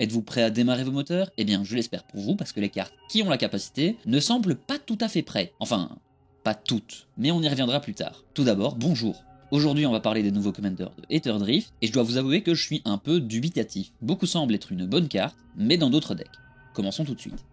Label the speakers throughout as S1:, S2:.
S1: Êtes-vous prêt à démarrer vos moteurs? Eh bien, je l'espère pour vous, parce que les cartes qui ont la capacité ne semblent pas tout à fait prêts. Enfin, pas toutes, mais on y reviendra plus tard. Tout d'abord, bonjour. Aujourd'hui, on va parler des nouveaux commanders de Aetherdrift, et je dois vous avouer que je suis un peu dubitatif. Beaucoup semblent être une bonne carte, mais dans d'autres decks. Commençons tout de suite.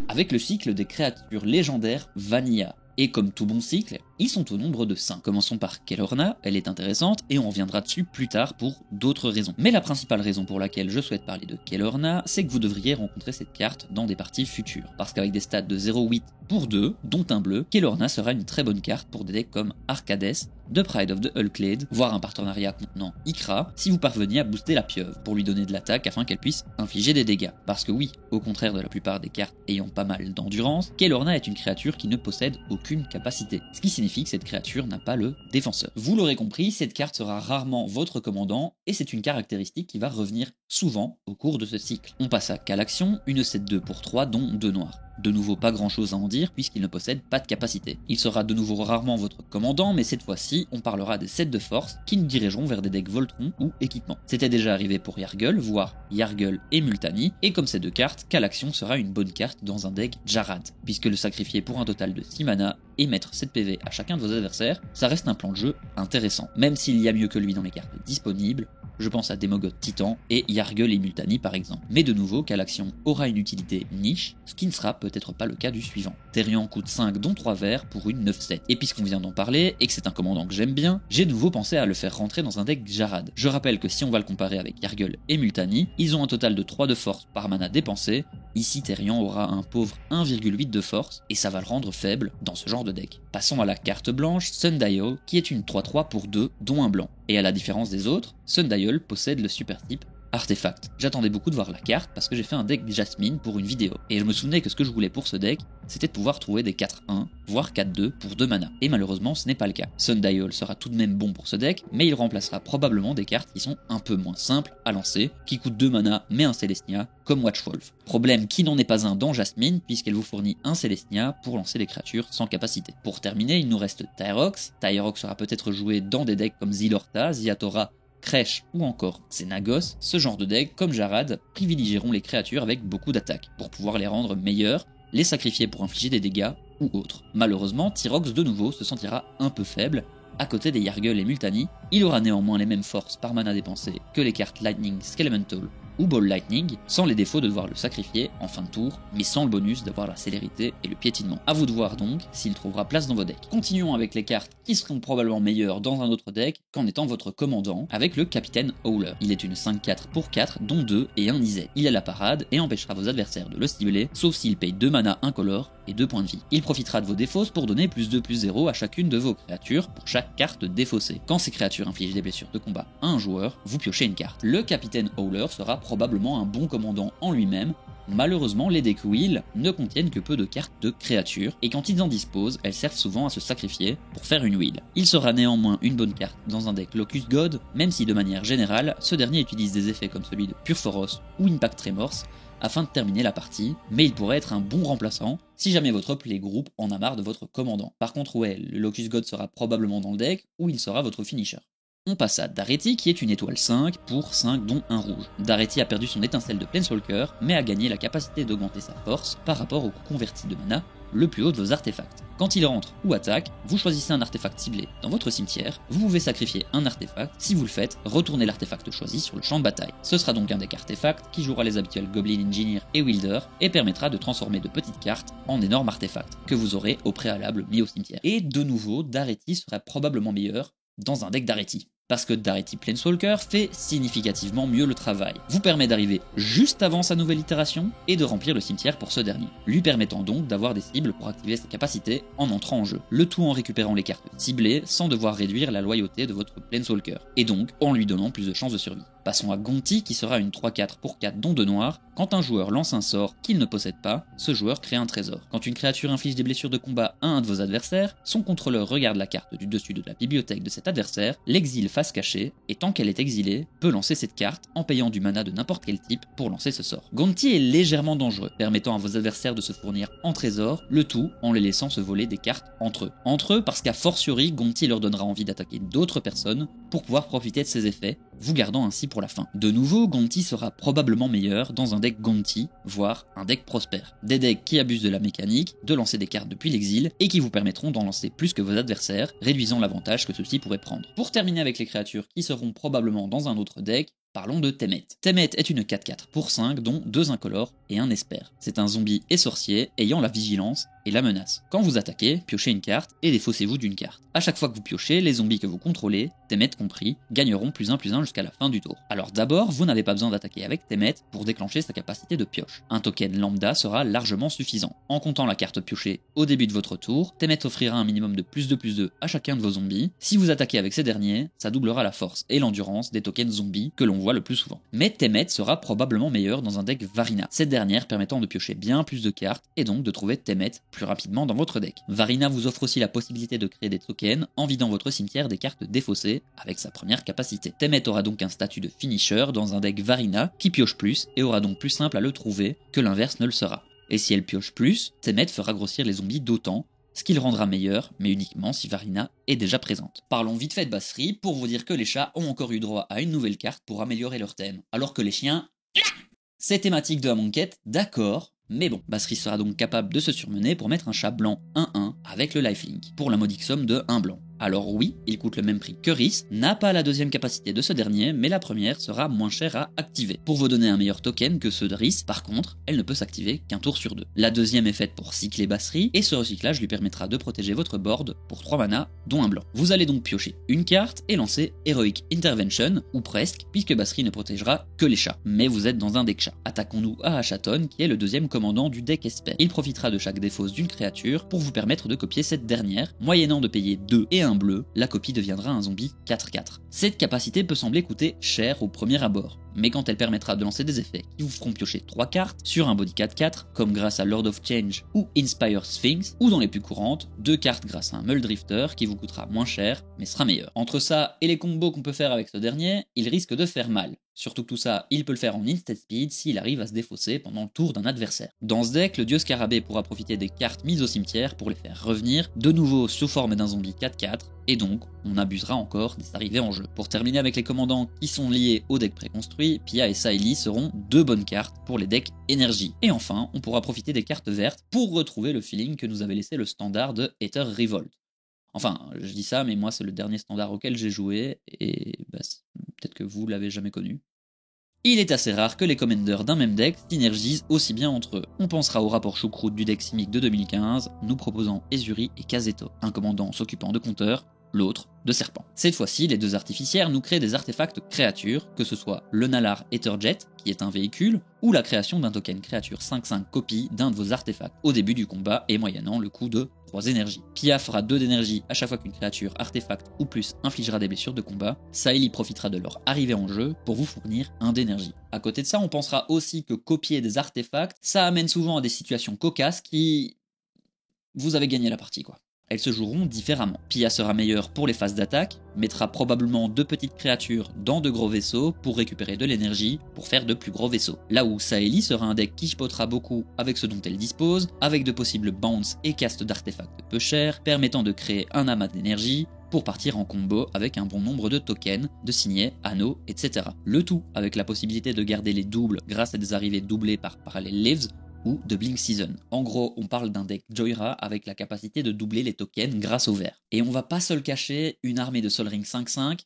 S1: Avec le cycle des créatures légendaires Vanilla. Et comme tout bon cycle, ils sont au nombre de 5. Commençons par Kelorna, elle est intéressante et on reviendra dessus plus tard pour d'autres raisons. Mais la principale raison pour laquelle je souhaite parler de Kelorna, c'est que vous devriez rencontrer cette carte dans des parties futures. Parce qu'avec des stats de 0,8 pour 2, dont un bleu, Kelorna sera une très bonne carte pour des decks comme Arcades, The Pride of the Hulklade, voire un partenariat contenant Ikra, si vous parveniez à booster la pieuvre, pour lui donner de l'attaque afin qu'elle puisse infliger des dégâts. Parce que oui, au contraire de la plupart des cartes ayant pas mal d'endurance, Kelorna est une créature qui ne possède aucune capacité, ce qui signifie que cette créature n'a pas le défenseur. Vous l'aurez compris, cette carte sera rarement votre commandant, et c'est une caractéristique qui va revenir souvent au cours de ce cycle. On passe à Calaxion, une 7-2 pour 3 dont 2 noirs. De nouveau pas grand chose à en dire puisqu'il ne possède pas de capacité. Il sera de nouveau rarement votre commandant, mais cette fois-ci on parlera des sets de force qui nous dirigeront vers des decks Voltron ou équipements. C'était déjà arrivé pour Yargle, voire Yargle et Multani, et comme ces deux cartes, Calaxion sera une bonne carte dans un deck Jarad, puisque le sacrifier pour un total de 6 mana et mettre 7 PV à chacun de vos adversaires, ça reste un plan de jeu intéressant. Même s'il y a mieux que lui dans les cartes disponibles, je pense à Demogoth Titan et Yargle et Multani par exemple. Mais de nouveau, Calaxion aura une utilité niche, ce qui ne sera peut-être pas le cas du suivant. Therian coûte 5 dont 3 verts pour une 9-7. Et puisqu'on vient d'en parler, et que c'est un commandant que j'aime bien, j'ai de nouveau pensé à le faire rentrer dans un deck Jarad. Je rappelle que si on va le comparer avec Yargle et Multani, ils ont un total de 3 de force par mana dépensé. Ici Therian aura un pauvre 1,8 de force, et ça va le rendre faible dans ce genre de deck. Passons à la carte blanche, Sundial, qui est une 3-3 pour 2, dont un blanc. Et à la différence des autres, Sundial possède le super type Artefact. J'attendais beaucoup de voir la carte parce que j'ai fait un deck Jasmine pour une vidéo. Et je me souvenais que ce que je voulais pour ce deck, c'était de pouvoir trouver des 4-1, voire 4-2 pour 2 mana. Et malheureusement, ce n'est pas le cas. Sundial sera tout de même bon pour ce deck, mais il remplacera probablement des cartes qui sont un peu moins simples à lancer, qui coûtent 2 mana mais un Celestia, comme Watchwolf. Problème qui n'en est pas un dans Jasmine, puisqu'elle vous fournit un Celestia pour lancer des créatures sans capacité. Pour terminer, il nous reste Tyrox. Tyrox sera peut-être joué dans des decks comme Zilorta, Ziatora, Crèche ou encore Xenagos. Ce genre de deck, comme Jarad, privilégieront les créatures avec beaucoup d'attaques, pour pouvoir les rendre meilleures, les sacrifier pour infliger des dégâts ou autres. Malheureusement, Tyrox de nouveau se sentira un peu faible. À côté des Yargle et Multani, il aura néanmoins les mêmes forces par mana dépensées que les cartes Lightning, Skelemental ou Ball Lightning, sans les défauts de devoir le sacrifier en fin de tour, mais sans le bonus d'avoir la célérité et le piétinement. A vous de voir donc s'il trouvera place dans vos decks. Continuons avec les cartes qui seront probablement meilleures dans un autre deck qu'en étant votre commandant, avec le Capitaine Howler. Il est une 5-4 pour 4, dont 2 et 1 Izet. Il a la parade et empêchera vos adversaires de le cibler, sauf s'il paye 2 mana incolore et 2 points de vie. Il profitera de vos défausses pour donner +2/+0 à chacune de vos créatures pour chaque carte défaussée. Quand ces créatures infligent des blessures de combat à un joueur, vous piochez une carte. Le Capitaine Howler sera probablement un bon commandant en lui-même. Malheureusement, les decks Wheel ne contiennent que peu de cartes de créatures, et quand ils en disposent, elles servent souvent à se sacrifier pour faire une Wheel. Il sera néanmoins une bonne carte dans un deck Locust God, même si de manière générale, ce dernier utilise des effets comme celui de Purphoros ou Impact Tremors afin de terminer la partie, mais il pourrait être un bon remplaçant si jamais votre playgroup en a marre de votre commandant. Par contre, ouais, le Locust God sera probablement dans le deck, ou il sera votre finisher. On passe à Daretti qui est une étoile 5 pour 5 dont un rouge. Daretti a perdu son étincelle de Planeswalker, mais a gagné la capacité d'augmenter sa force par rapport au coût converti de mana le plus haut de vos artefacts. Quand il rentre ou attaque, vous choisissez un artefact ciblé dans votre cimetière, vous pouvez sacrifier un artefact, si vous le faites, retournez l'artefact choisi sur le champ de bataille. Ce sera donc un deck artefact qui jouera les habituels Goblin Engineer et Wielder et permettra de transformer de petites cartes en énormes artefacts que vous aurez au préalable mis au cimetière. Et de nouveau, Daretti sera probablement meilleur dans un deck Daretti. Parce que Daretti Planeswalker fait significativement mieux le travail, vous permet d'arriver juste avant sa nouvelle itération et de remplir le cimetière pour ce dernier, lui permettant donc d'avoir des cibles pour activer ses capacités en entrant en jeu, le tout en récupérant les cartes ciblées sans devoir réduire la loyauté de votre Planeswalker, et donc en lui donnant plus de chances de survie. Passons à Gonti qui sera une 3-4 pour 4 dont 2 noirs. Quand un joueur lance un sort qu'il ne possède pas, ce joueur crée un trésor. Quand une créature inflige des blessures de combat à un de vos adversaires, son contrôleur regarde la carte du dessus de la bibliothèque de cet adversaire, l'exile face cachée, et tant qu'elle est exilée, peut lancer cette carte en payant du mana de n'importe quel type pour lancer ce sort. Gonti est légèrement dangereux, permettant à vos adversaires de se fournir en trésor, le tout en les laissant se voler des cartes entre eux. Entre eux parce qu'à fortiori, Gonti leur donnera envie d'attaquer d'autres personnes pour pouvoir profiter de ses effets vous gardant ainsi pour la fin. De nouveau, Gonti sera probablement meilleur dans un deck Gonti, voire un deck prospère. Des decks qui abusent de la mécanique, de lancer des cartes depuis l'exil, et qui vous permettront d'en lancer plus que vos adversaires, réduisant l'avantage que ceux-ci pourraient prendre. Pour terminer avec les créatures qui seront probablement dans un autre deck, parlons de Temet. Temet est une 4/4 pour 5 dont 2 incolores et un esper. C'est un zombie et sorcier ayant la vigilance et la menace. Quand vous attaquez, piochez une carte et défaussez-vous d'une carte. A chaque fois que vous piochez, les zombies que vous contrôlez, Temet compris, gagneront +1/+1 jusqu'à la fin du tour. Alors d'abord, vous n'avez pas besoin d'attaquer avec Temet pour déclencher sa capacité de pioche. Un token lambda sera largement suffisant. En comptant la carte piochée au début de votre tour, Temet offrira un minimum de +2/+2 à chacun de vos zombies. Si vous attaquez avec ces derniers, ça doublera la force et l'endurance des tokens zombies que l'on voit le plus souvent. Mais Temet sera probablement meilleur dans un deck Varina, cette dernière permettant de piocher bien plus de cartes et donc de trouver Temet plus rapidement dans votre deck. Varina vous offre aussi la possibilité de créer des tokens en vidant votre cimetière des cartes défaussées avec sa première capacité. Temet aura donc un statut de finisher dans un deck Varina qui pioche plus et aura donc plus simple à le trouver que l'inverse ne le sera. Et si elle pioche plus, Temet fera grossir les zombies d'autant, ce qui le rendra meilleur, mais uniquement si Varina est déjà présente. Parlons vite fait de Basri pour vous dire que les chats ont encore eu droit à une nouvelle carte pour améliorer leur thème, alors que les chiens... C'est thématique de la manquette, d'accord, mais bon, Basri sera donc capable de se surmener pour mettre un chat blanc 1/1 avec le lifelink, pour la modique somme de 1 blanc. Alors oui, il coûte le même prix que Rhys, n'a pas la deuxième capacité de ce dernier, mais la première sera moins chère à activer. Pour vous donner un meilleur token que ceux de Rhys, par contre, elle ne peut s'activer qu'un tour sur 2. La deuxième est faite pour cycler Basri, et ce recyclage lui permettra de protéger votre board pour 3 mana, dont un blanc. Vous allez donc piocher une carte et lancer Heroic Intervention, ou presque, puisque Basri ne protégera que les chats. Mais vous êtes dans un deck chat. Attaquons-nous à Achaton, qui est le deuxième commandant du deck Esper. Il profitera de chaque défausse d'une créature pour vous permettre de copier cette dernière, moyennant de payer 2 et un bleu, la copie deviendra un zombie 4/4. Cette capacité peut sembler coûter cher au premier abord, mais quand elle permettra de lancer des effets qui vous feront piocher 3 cartes sur un body 4/4, comme grâce à Lord of Change ou Inspire Sphinx, ou dans les plus courantes, 2 cartes grâce à un Mulldrifter qui vous coûtera moins cher, mais sera meilleur. Entre ça et les combos qu'on peut faire avec ce dernier, il risque de faire mal. Surtout que tout ça, il peut le faire en instant speed s'il arrive à se défausser pendant le tour d'un adversaire. Dans ce deck, le dieu Scarabée pourra profiter des cartes mises au cimetière pour les faire revenir, de nouveau sous forme d'un zombie 4/4, et donc on abusera encore des arrivées en jeu. Pour terminer avec les commandants qui sont liés au deck préconstruit, Pia et Saeli seront 2 bonnes cartes pour les decks énergie. Et enfin, on pourra profiter des cartes vertes pour retrouver le feeling que nous avait laissé le standard de Aether Revolt. Enfin, je dis ça, mais moi c'est le dernier standard auquel j'ai joué, et peut-être que vous l'avez jamais connu. Il est assez rare que les commanders d'un même deck synergisent aussi bien entre eux. On pensera au rapport choucroute du deck Simic de 2015, nous proposant Ezuri et Kazeto, un commandant s'occupant de compteurs, l'autre de serpent. Cette fois-ci, les deux artificières nous créent des artefacts créatures, que ce soit le Nalaar Etherjet, qui est un véhicule, ou la création d'un token créature 5/5 copie d'un de vos artefacts au début du combat et moyennant le coût de 3 énergies. Pia fera 2 d'énergie à chaque fois qu'une créature, artefact ou plus infligera des blessures de combat. Saeli profitera de leur arrivée en jeu pour vous fournir 1 d'énergie. À côté de ça, on pensera aussi que copier des artefacts, ça amène souvent à des situations cocasses qui... vous avez gagné la partie quoi. Elles se joueront différemment. Pia sera meilleure pour les phases d'attaque, mettra probablement 2 petites créatures dans de gros vaisseaux pour récupérer de l'énergie pour faire de plus gros vaisseaux. Là où Saeli sera un deck qui spotera beaucoup avec ce dont elle dispose, avec de possibles bounce et castes d'artefacts peu chers, permettant de créer un amas d'énergie pour partir en combo avec un bon nombre de tokens, de signets, anneaux, etc. Le tout avec la possibilité de garder les doubles grâce à des arrivées doublées par Parallel Lives, ou de Blink Season. En gros, on parle d'un deck Joyra avec la capacité de doubler les tokens grâce au vert. Et on va pas se le cacher, une armée de Sol Ring 5/5,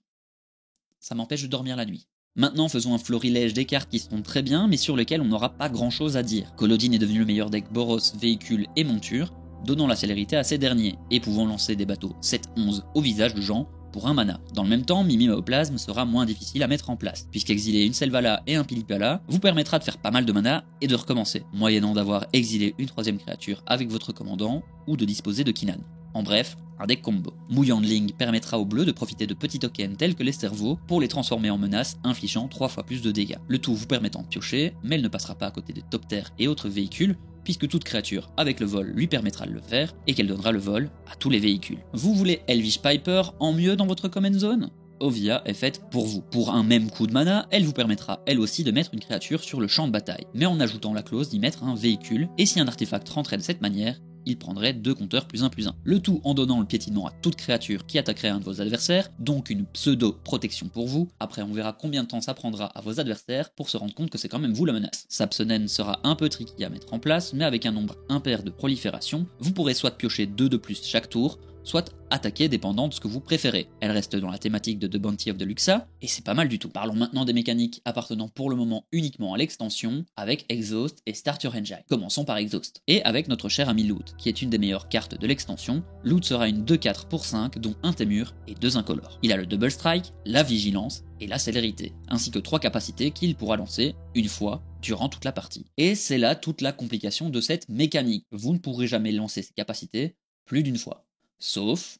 S1: ça m'empêche de dormir la nuit. Maintenant, faisons un florilège des cartes qui sont très bien, mais sur lesquelles on n'aura pas grand chose à dire. Collodine est devenu le meilleur deck Boros, véhicule et monture, donnant la célérité à ces derniers, et pouvant lancer des bateaux 7-11 au visage de gens pour 1 mana. Dans le même temps, Mimeoplasme sera moins difficile à mettre en place, puisqu'exiler une Selvala et un Pilipala vous permettra de faire pas mal de mana et de recommencer, moyennant d'avoir exilé une 3ème créature avec votre commandant, ou de disposer de Kinan. En bref, un deck combo. Mouillandling permettra aux bleus de profiter de petits tokens tels que les cerveaux pour les transformer en menaces, infligeant 3 fois plus de dégâts. Le tout vous permettant de piocher, mais elle ne passera pas à côté des top terres et autres véhicules, puisque toute créature avec le vol lui permettra de le faire, et qu'elle donnera le vol à tous les véhicules. Vous voulez Elvish Piper en mieux dans votre command zone ? Ovia est faite pour vous. Pour un même coup de mana, elle vous permettra elle aussi de mettre une créature sur le champ de bataille, mais en ajoutant la clause d'y mettre un véhicule, et si un artefact rentrait de cette manière, il prendrait 2 compteurs +1/+1. Le tout en donnant le piétinement à toute créature qui attaquerait un de vos adversaires, donc une pseudo-protection pour vous. Après on verra combien de temps ça prendra à vos adversaires pour se rendre compte que c'est quand même vous la menace. Sapsonen sera un peu tricky à mettre en place, mais avec un nombre impair de prolifération, vous pourrez soit piocher 2 de plus chaque tour, soit attaquer dépendant de ce que vous préférez. Elle reste dans la thématique de The Bounty of the Luxa, et c'est pas mal du tout. Parlons maintenant des mécaniques appartenant pour le moment uniquement à l'extension, avec Exhaust et Start Your Engine. Commençons par Exhaust. Et avec notre cher ami Loot, qui est une des meilleures cartes de l'extension, Loot sera une 2/4 pour 5, dont un Témur et 2 incolores. Il a le Double Strike, la Vigilance et la Célérité, ainsi que 3 capacités qu'il pourra lancer une fois durant toute la partie. Et c'est là toute la complication de cette mécanique. Vous ne pourrez jamais lancer ces capacités plus d'une fois. Sauf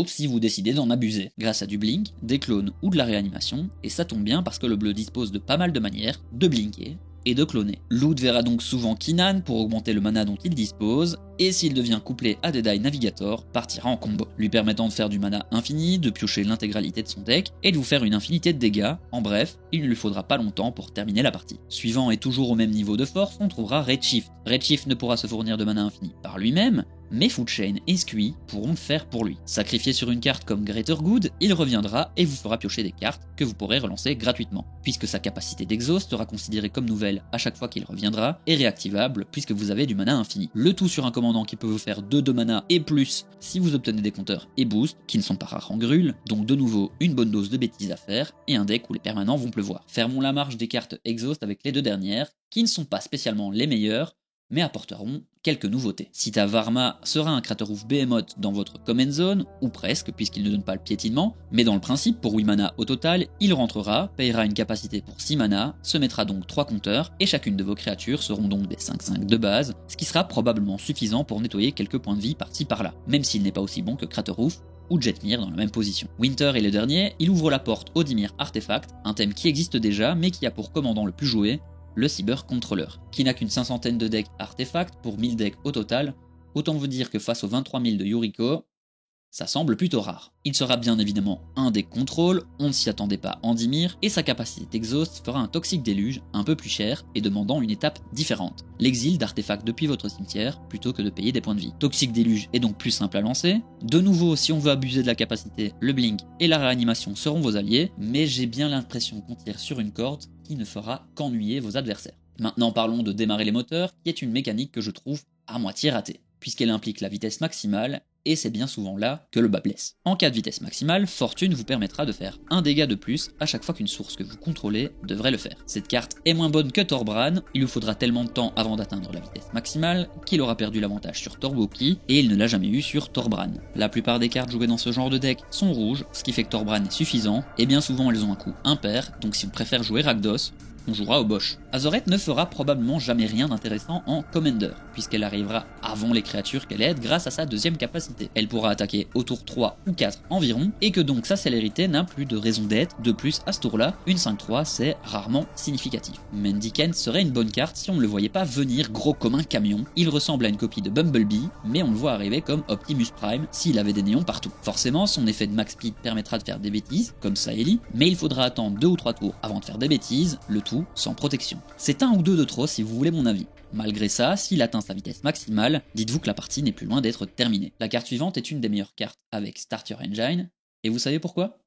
S1: si vous décidez d'en abuser, grâce à du blink, des clones ou de la réanimation, et ça tombe bien parce que le bleu dispose de pas mal de manières de blinker et de cloner. Loot verra donc souvent Kinan pour augmenter le mana dont il dispose, et s'il devient couplé à Deadeye Navigator, partira en combo, lui permettant de faire du mana infini, de piocher l'intégralité de son deck, et de vous faire une infinité de dégâts. En bref, il ne lui faudra pas longtemps pour terminer la partie. Suivant et toujours au même niveau de force, on trouvera Redshift. Redshift ne pourra se fournir de mana infini par lui-même, mais Foodchain et Squee pourront le faire pour lui. Sacrifié sur une carte comme Greater Good, il reviendra et vous fera piocher des cartes que vous pourrez relancer gratuitement, puisque sa capacité d'exhaust sera considérée comme nouvelle à chaque fois qu'il reviendra, et réactivable puisque vous avez du mana infini. Le tout sur un commandant qui peut vous faire 2 de mana et plus si vous obtenez des compteurs et boosts, qui ne sont pas rares en grul, donc de nouveau une bonne dose de bêtises à faire, et un deck où les permanents vont pleuvoir. Fermons la marge des cartes exhaust avec les 2 dernières, qui ne sont pas spécialement les meilleures, mais apporteront quelques nouveautés. Sita Varma sera un Craterhoof Behemoth dans votre Command Zone, ou presque, puisqu'il ne donne pas le piétinement, mais dans le principe, pour 8 mana au total, il rentrera, payera une capacité pour 6 mana, se mettra donc 3 compteurs, et chacune de vos créatures seront donc des 5/5 de base, ce qui sera probablement suffisant pour nettoyer quelques points de vie par-ci par-là, même s'il n'est pas aussi bon que Craterhoof ou Jetmir dans la même position. Winter est le dernier, il ouvre la porte au Dimir Artefact, un thème qui existe déjà, mais qui a pour commandant le plus joué le Cyber Controller, qui n'a qu'une 500aine de decks artefacts pour 1000 decks au total. Autant vous dire que face aux 23 000 de Yuriko, ça semble plutôt rare. Il sera bien évidemment un deck contrôle, on ne s'y attendait pas en Dimir, et sa capacité d'exhaust fera un Toxic Déluge un peu plus cher et demandant une étape différente. L'exil d'artefacts depuis votre cimetière plutôt que de payer des points de vie. Toxic Déluge est donc plus simple à lancer. De nouveau, si on veut abuser de la capacité, le blink et la réanimation seront vos alliés, mais j'ai bien l'impression qu'on tire sur une corde qui ne fera qu'ennuyer vos adversaires. Maintenant parlons de démarrer les moteurs, qui est une mécanique que je trouve à moitié ratée, puisqu'elle implique la vitesse maximale, et c'est bien souvent là que le bas blesse. En cas de vitesse maximale, Fortune vous permettra de faire un dégât de plus à chaque fois qu'une source que vous contrôlez devrait le faire. Cette carte est moins bonne que Torbran, il lui faudra tellement de temps avant d'atteindre la vitesse maximale qu'il aura perdu l'avantage sur Torboki, et il ne l'a jamais eu sur Torbran. La plupart des cartes jouées dans ce genre de deck sont rouges, ce qui fait que Torbran est suffisant, et bien souvent elles ont un coût impair, donc si on préfère jouer Rakdos, on jouera au Bosch. Azoret ne fera probablement jamais rien d'intéressant en Commander, puisqu'elle arrivera avant les créatures qu'elle aide grâce à sa deuxième capacité. Elle pourra attaquer au tour 3 ou 4 environ, et que donc sa célérité n'a plus de raison d'être. De plus, à ce tour-là, une 5-3 c'est rarement significatif. Mendicant serait une bonne carte si on ne le voyait pas venir gros comme un camion. Il ressemble à une copie de Bumblebee, mais on le voit arriver comme Optimus Prime s'il avait des néons partout. Forcément, son effet de max speed permettra de faire des bêtises, comme Saeli, mais il faudra attendre 2 ou 3 tours avant de faire des bêtises, le tout sans protection. C'est 1 ou 2 de trop si vous voulez mon avis. Malgré ça, s'il atteint sa vitesse maximale, dites-vous que la partie n'est plus loin d'être terminée. La carte suivante est une des meilleures cartes avec Start Your Engine, et vous savez pourquoi ?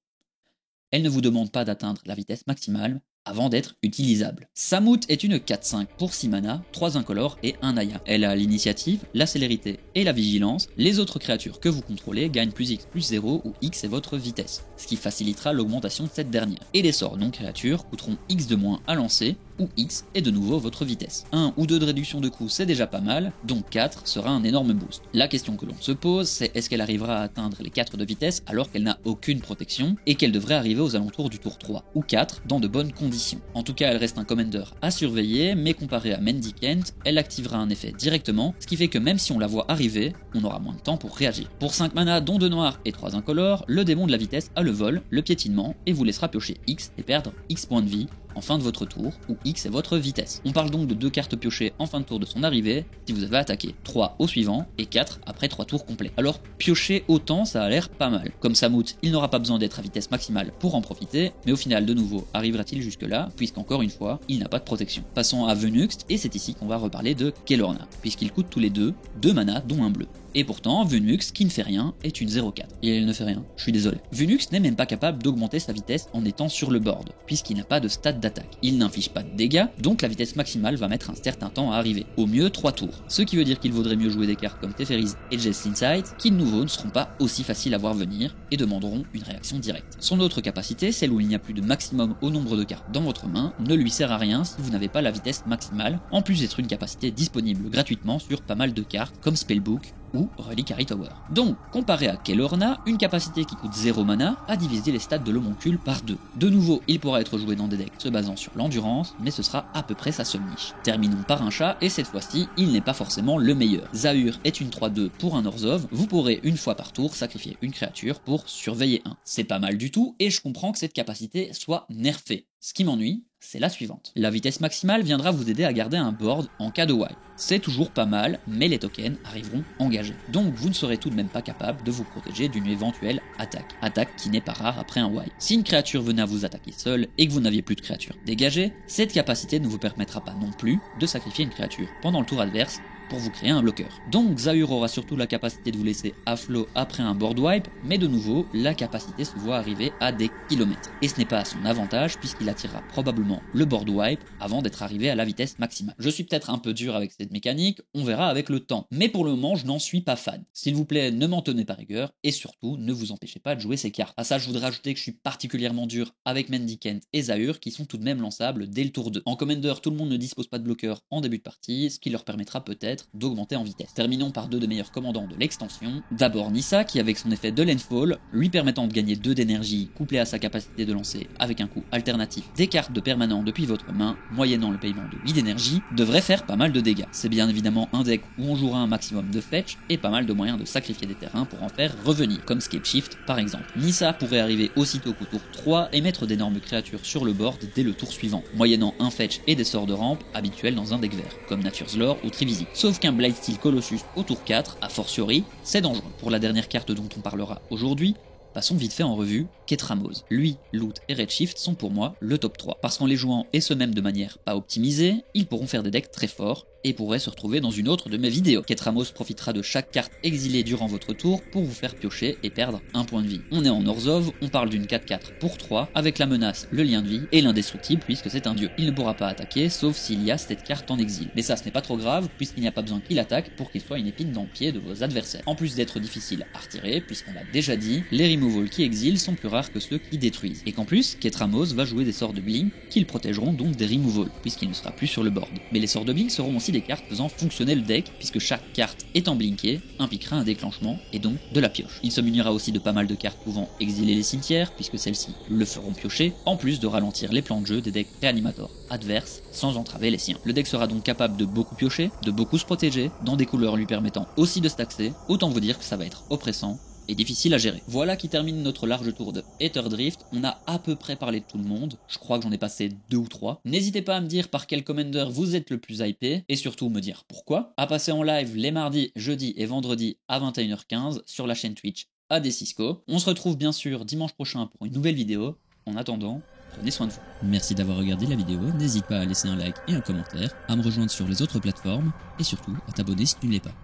S1: Elle ne vous demande pas d'atteindre la vitesse maximale avant d'être utilisable. Samut est une 4/5 pour 6 mana, 3 incolores et 1 Aya. Elle a l'initiative, la célérité et la vigilance. Les autres créatures que vous contrôlez gagnent plus X plus 0 où X est votre vitesse, ce qui facilitera l'augmentation de cette dernière. Et les sorts non créatures coûteront X de moins à lancer, où X est de nouveau votre vitesse. 1 ou 2 de réduction de coût c'est déjà pas mal, donc 4 sera un énorme boost. La question que l'on se pose c'est est-ce qu'elle arrivera à atteindre les 4 de vitesse alors qu'elle n'a aucune protection, et qu'elle devrait arriver aux alentours du tour 3 ou 4 dans de bonnes conditions. En tout cas elle reste un commander à surveiller, mais comparé à Mendicant, elle activera un effet directement, ce qui fait que même si on la voit arriver, on aura moins de temps pour réagir. Pour 5 mana dont 2 noirs et 3 incolores, le démon de la vitesse a le vol, le piétinement, et vous laissera piocher X et perdre X points de vie, en fin de votre tour, où X est votre vitesse. On parle donc de 2 cartes piochées en fin de tour de son arrivée, si vous avez attaqué, 3 au suivant, et 4 après 3 tours complets. Alors piocher autant, ça a l'air pas mal. Comme Samut, il n'aura pas besoin d'être à vitesse maximale pour en profiter, mais au final de nouveau, arrivera-t-il jusque là, puisqu'encore une fois, il n'a pas de protection. Passons à Venuxt, et c'est ici qu'on va reparler de Kelorna, puisqu'ils coûtent tous les deux 2 mana dont un bleu. Et pourtant, Venux, qui ne fait rien, est une 0-4. Et elle ne fait rien, je suis désolé. Venux n'est même pas capable d'augmenter sa vitesse en étant sur le board, puisqu'il n'a pas de stat d'attaque. Il n'inflige pas de dégâts, donc la vitesse maximale va mettre un certain temps à arriver. Au mieux 3 tours. Ce qui veut dire qu'il vaudrait mieux jouer des cartes comme Teferi's et Just Insight, qui de nouveau ne seront pas aussi faciles à voir venir et demanderont une réaction directe. Son autre capacité, celle où il n'y a plus de maximum au nombre de cartes dans votre main, ne lui sert à rien si vous n'avez pas la vitesse maximale, en plus d'être une capacité disponible gratuitement sur pas mal de cartes comme Spellbook ou Reliquary Tower. Donc, comparé à Kelorna, une capacité qui coûte 0 mana a divisé les stats de l'homoncule par 2. De nouveau, il pourra être joué dans des decks se basant sur l'endurance, mais ce sera à peu près sa seule niche. Terminons par un chat, et cette fois-ci, il n'est pas forcément le meilleur. Zahur est une 3-2 pour un Orzhov, vous pourrez une fois par tour sacrifier une créature pour surveiller un. C'est pas mal du tout, et je comprends que cette capacité soit nerfée. Ce qui m'ennuie, c'est la suivante. La vitesse maximale viendra vous aider à garder un board en cas de wipe. C'est toujours pas mal, mais les tokens arriveront engagés. Donc vous ne serez tout de même pas capable de vous protéger d'une éventuelle attaque. Attaque qui n'est pas rare après un wipe. Si une créature venait à vous attaquer seule et que vous n'aviez plus de créature dégagée, cette capacité ne vous permettra pas non plus de sacrifier une créature pendant le tour adverse pour vous créer un bloqueur. Donc Zahur aura surtout la capacité de vous laisser à flot après un board wipe, mais de nouveau, la capacité se voit arriver à des kilomètres. Et ce n'est pas à son avantage puisqu'il attirera probablement le board wipe avant d'être arrivé à la vitesse maximale. Je suis peut-être un peu dur avec cette mécanique, on verra avec le temps, mais pour le moment je n'en suis pas fan. S'il vous plaît, ne m'en tenez pas rigueur, et surtout, ne vous empêchez pas de jouer ces cartes. À ça, je voudrais ajouter que je suis particulièrement dur avec Mendicant et Zahur qui sont tout de même lançables dès le tour 2. En Commander, tout le monde ne dispose pas de bloqueur en début de partie, ce qui leur permettra peut-être d'augmenter en vitesse. Terminons par 2 des meilleurs commandants de l'extension. D'abord Nissa, qui avec son effet de Landfall, lui permettant de gagner 2 d'énergie, couplé à sa capacité de lancer avec un coût alternatif des cartes de permanent depuis votre main, moyennant le paiement de 8 d'énergie, devrait faire pas mal de dégâts. C'est bien évidemment un deck où on jouera un maximum de fetch et pas mal de moyens de sacrifier des terrains pour en faire revenir, comme Scape Shift par exemple. Nissa pourrait arriver aussitôt qu'au tour 3 et mettre d'énormes créatures sur le board dès le tour suivant, moyennant un fetch et des sorts de rampe habituels dans un deck vert, comme Nature's Lore ou Trivisi. Sauf qu'un Blightsteel Colossus au tour 4, a fortiori, c'est dangereux. Pour la dernière carte dont on parlera aujourd'hui, passons vite fait en revue Ketramose. Lui, Loot et Redshift sont pour moi le top 3. Parce qu'en les jouant et ce même de manière pas optimisée, ils pourront faire des decks très forts et pourraient se retrouver dans une autre de mes vidéos. Ketramose profitera de chaque carte exilée durant votre tour pour vous faire piocher et perdre un point de vie. On est en Orzhov, on parle d'une 4-4 pour 3 avec la menace, le lien de vie et l'indestructible puisque c'est un dieu. Il ne pourra pas attaquer sauf s'il y a cette carte en exil. Mais ça ce n'est pas trop grave puisqu'il n'y a pas besoin qu'il attaque pour qu'il soit une épine dans le pied de vos adversaires. En plus d'être difficile à retirer puisqu'on l'a déjà dit, les removals qui exilent sont plus rares que ceux qui détruisent. Et qu'en plus, Ketramose va jouer des sorts de blink qui le protégeront donc des removals puisqu'il ne sera plus sur le board. Mais les sorts de blink seront aussi des cartes faisant fonctionner le deck puisque chaque carte étant blinkée impliquera un déclenchement et donc de la pioche. Il se munira aussi de pas mal de cartes pouvant exiler les cimetières puisque celles-ci le feront piocher, en plus de ralentir les plans de jeu des decks réanimateurs adverses sans entraver les siens. Le deck sera donc capable de beaucoup piocher, de beaucoup se protéger, dans des couleurs lui permettant aussi de staxer, autant vous dire que ça va être oppressant et difficile à gérer. Voilà qui termine notre large tour de Aether Drift. On a à peu près parlé de tout le monde, je crois que j'en ai passé 2 ou 3. N'hésitez pas à me dire par quel commander vous êtes le plus hypé, et surtout me dire pourquoi. À passer en live les mardis, jeudis et vendredis à 21h15 sur la chaîne Twitch ADCisco. On se retrouve bien sûr dimanche prochain pour une nouvelle vidéo. En attendant, prenez soin de vous. Merci d'avoir regardé la vidéo, n'hésite pas à laisser un like et un commentaire, à me rejoindre sur les autres plateformes, et surtout à t'abonner si tu ne l'es pas.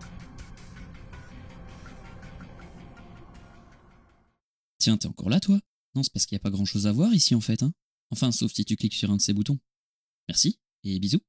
S1: Tiens, t'es encore là, toi? Non, c'est parce qu'il n'y a pas grand chose à voir ici en fait, hein. Enfin, sauf si tu cliques sur un de ces boutons. Merci, et bisous.